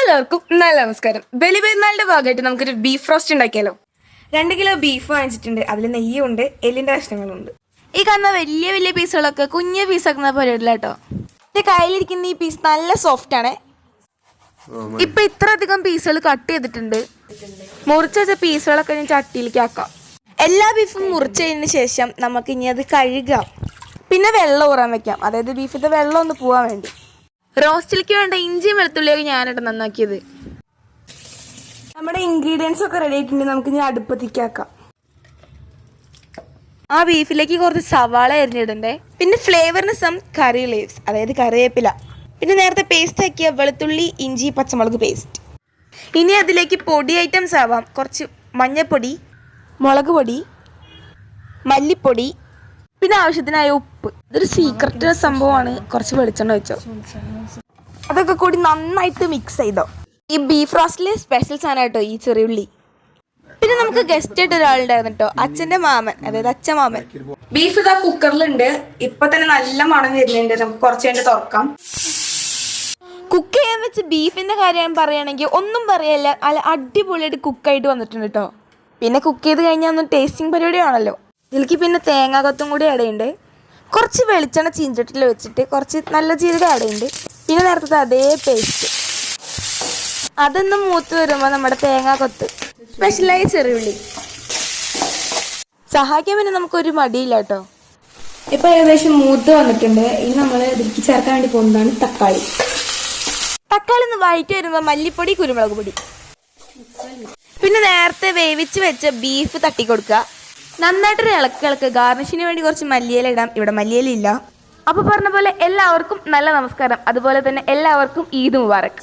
എല്ലാവർക്കും നല്ല നമസ്കാരം. ബലിപെരുന്നാളിന്റെ ഭാഗമായിട്ട് നമുക്കൊരു ബീഫ് റോസ്റ്റ് ഉണ്ടാക്കിയാലോ. 2 കിലോ ബീഫ് വാങ്ങിച്ചിട്ടുണ്ട്. അതിൽ നെയ്യുണ്ട്, എല്ലിന്റെ കഷ്ണങ്ങളുണ്ട്. ഈ കാണുന്ന വലിയ വലിയ പീസുകളൊക്കെ കുഞ്ഞു പീസാക്കുന്ന പരിപാടിയില്ല കേട്ടോ. എന്റെ കയ്യിലിരിക്കുന്ന ഈ പീസ് നല്ല സോഫ്റ്റ് ആണ്. ഇപ്പൊ ഇത്ര അധികം പീസുകൾ കട്ട് ചെയ്തിട്ടുണ്ട്. മുറിച്ച് വെച്ച പീസുകളൊക്കെ ഞാൻ ചട്ടിയിലേക്ക് ആക്കാം. എല്ലാ ബീഫും മുറിച്ചതിന് ശേഷം നമുക്ക് ഇനി അത് കഴുകാം. പിന്നെ വെള്ളം ഊറാൻ വെക്കാം, അതായത് ബീഫിന്റെ വെള്ളം ഒന്ന് പോവാൻ വേണ്ടി. റോസ്റ്റിലേക്ക് വേണ്ട ഇഞ്ചിയും വെളുത്തുള്ളിയൊക്കെ ഞാനിട്ട് നന്നാക്കിയത്. നമ്മുടെ ഇൻഗ്രീഡിയൻസ് ഒക്കെ റെഡി ആയിട്ടുണ്ട്. നമുക്ക് ഇനി അടുപ്പത്തേക്കാക്കാം. ആ ബീഫിലേക്ക് കുറച്ച് സവാള അരിഞ്ഞിടണ്ടേ. പിന്നെ ഫ്ലേവറിന് കറി ലീവ്സ്, അതായത് കറിവേപ്പില. പിന്നെ നേരത്തെ പേസ്റ്റ് ആക്കിയ വെളുത്തുള്ളി, ഇഞ്ചി, പച്ചമുളക് പേസ്റ്റ്. ഇനി അതിലേക്ക് പൊടി ഐറ്റംസ് ആവാം. കുറച്ച് മഞ്ഞൾപ്പൊടി, മുളക് പൊടി, മല്ലിപ്പൊടി, പിന്നെ ആവശ്യത്തിനായ ഉപ്പ്. ഇതൊരു സീക്രട്ട് സംഭവമാണ്. കുറച്ച് വെളിച്ചെണ്ണ വെച്ചോ. അതൊക്കെ കൂടി നന്നായിട്ട് മിക്സ് ചെയ്തോ. ഈ ബീഫ് റോസ്റ്റിലെ സ്പെഷ്യൽ സാധനം കേട്ടോ ഈ ചെറിയുള്ളി. പിന്നെ നമുക്ക് ഗസ്റ്റ് ആയിട്ട് ഒരാളുണ്ടായിരുന്നു കേട്ടോ, അച്ഛൻ്റെ മാമൻ, അതായത് അച്ഛമാമൻ. ബീഫ് ഇതാ കുക്കറിലുണ്ട്. ഇപ്പൊ തന്നെ നല്ല മണം വരുന്നുണ്ട്. നമുക്ക് കുറച്ച് കഴിഞ്ഞ് തുറക്കാം. കുക്ക് ചെയ്യാൻ വെച്ച് ബീഫിന്റെ കാര്യം പറയുകയാണെങ്കിൽ ഒന്നും പറയല്ല, അല്ല അടിപൊളിയായിട്ട് കുക്കായിട്ട് വന്നിട്ടുണ്ട് കേട്ടോ. പിന്നെ കുക്ക് ചെയ്ത് കഴിഞ്ഞാൽ ഒന്നും ടേസ്റ്റിംഗ് പരിപാടിയാണല്ലോ. ഇതിലേക്ക് പിന്നെ തേങ്ങാകൊത്തും കൂടി ഇടയുണ്ട്. കുറച്ച് വെളിച്ചെണ്ണ ചീഞ്ചട്ടിൽ വെച്ചിട്ട് കുറച്ച് നല്ല ജീരകം ഇടയുണ്ട്. പിന്നെ നേരത്തെ അതേ പേസ്റ്റ്. അതൊന്ന് മൂത്ത് വരുമ്പോൾ നമ്മുടെ തേങ്ങാകൊത്ത്, സ്പെഷ്യലായി ചെറിയുള്ളി സഹായിക്കാൻ. പിന്നെ നമുക്കൊരു മടിയില്ല കേട്ടോ. ഇപ്പൊ ഏകദേശം മൂത്ത് വന്നിട്ടുണ്ട്. ഇനി നമ്മൾ ഇതിലേക്ക് ചേർക്കാൻ വേണ്ടി പോകുന്നതാണ് തക്കാളി. തക്കാളി ഒന്ന് വഴറ്റി വരുമ്പോൾ മല്ലിപ്പൊടി, കുരുമുളക് പൊടി, പിന്നെ നേരത്തെ വേവിച്ച് വെച്ച ബീഫ് തട്ടി കൊടുക്കുക. നന്നായിട്ടൊരു ഇളക്ക്. ഗാർണിഷിന് വേണ്ടി കുറച്ച് മല്ലിയില ഇടാം. ഇവിടെ മല്ലിയില ഇല്ല. അപ്പോൾ പറഞ്ഞ പോലെ എല്ലാവർക്കും നല്ല നമസ്കാരം. അതുപോലെ തന്നെ എല്ലാവർക്കും ഈദ് മുബാറക്.